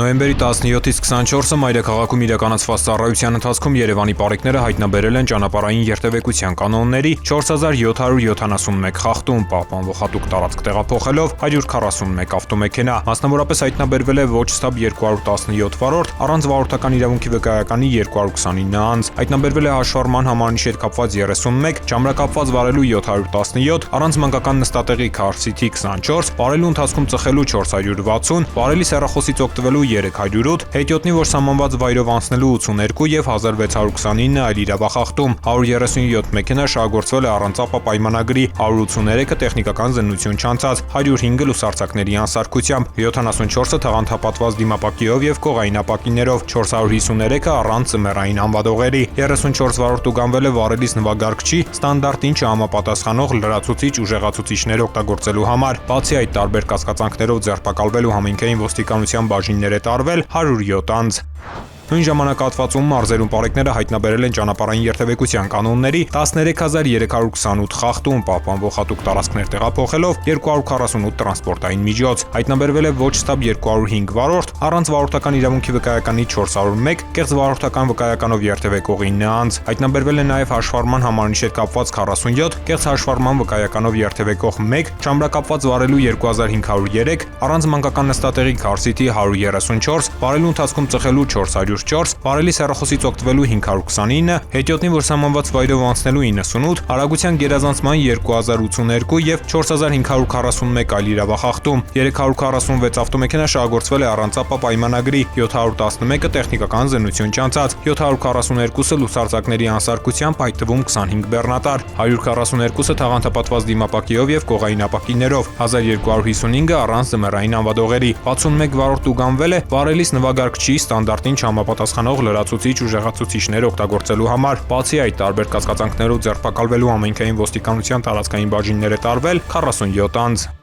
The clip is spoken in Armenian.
Նոյեմբերի 17-ից 24-ը մայրաքաղաքում իրականացված ծառայության ընթացքում Երևանի պարեկները հայտնաբերել են ճանապարհային երթևեկության կանոնների 4771 խախտում, պահպանվող հատուկ տարածք տեղափոխելով 141 ավտոմեքենա, մասնավորապես հայտնաբերվել է ոչ ստաբ 217 վարորդ, առանց վարորդական իրավունքի վկայականի 229 անձ, հայտնաբերվել է հաշվառման համարանիշի հետ կապված 31, ճամրակապված վարելու 717, առանց մանկական նստատեղի քարսիթի 24, վարելու ընթացքում ծխելու 460, վարելի սեռախոսից օգտվելու 308, հետիոտնի որ սահմանված վայրով անցնելու 82 և 1629 այլ իրավախախտում, 137 մեքենա շահագործվել է առանց ԱՊԱ պայմանագրի, 183-ը տեխնիկական զննություն չանցած, 105-ը լուսարձակների անսարքությամբ, 74-ը թաղանթապատված դիմապակիով և կողային ապակիներով, 453-ը առանց ձմեռային անվադողերի, 34 վարորդ ուղղանվել է վարելիս նվագարկչի ստանդարտին չհամապատասխանող լրացուցիչ ուժեղացուցիչներ օգտագործելու համար, բացի այդ տարբեր կասկածանքներով ձերբակալվել ու համայնքային ոստիկանության բաժիններ է տարվել 107 անձ։ Նույն ժամանակահատվածում մարզերում պարեկները հայտնաբերել են ճանապարհային երթևեկության կանոնների 13328 խախտում, պահպանվող հատուկ տարածքներ տեղափոխելով 248 տրանսպորտային միջոց, հայտնաբերվել է ոչ ստաբ 205 վարորդ, առանց վարորդական իրավունքի վկայականի 401, կեղծ վարորդական վկայականով երթևեկող 9 անձ, հայտնաբերվել է նաև հաշվառման համարանիշի հետ կապված 47, կեղծ հաշվառման վկայականով երթևեկող 1, ճամրակապված վարելու 2503, առանց մանկական նստատեղի քարսիթի 134, վարելու ընթացքում ծխելու 404, վարելի սեռախոսից օգտվելու 529, հետիոտնի որ սահմանված վայրով անցնելու 98, արագության գերազանցման 2082 և 4541 այլ իրավախախտում, 346 ավտոմեքենա շահագործվել է առանց ԱՊԱ պայմանագրի, 711-ը տեխնիկական զննություն չանցած, 742-ը լուսարձակների անսարքությամբ, այդ թվում 25 բեռնատար, 142-ը թաղանթապատված դիմապակիով և կողային ապակիներով, 1255-ը առանց ձմեռային անվադողերի, 61 վարորդ ուղղանվել է վարելիս նվագարկչի ստանդարտին չհամապատասխանող լրացուցիչ ուժեղացուցիչներ օգտագործելու համար, բացի այդ տարբեր կասկածանքներով ձերբակալվելու համայնքային ոստիկանության տարածքային բաժիններ է տարվել 47 անձ։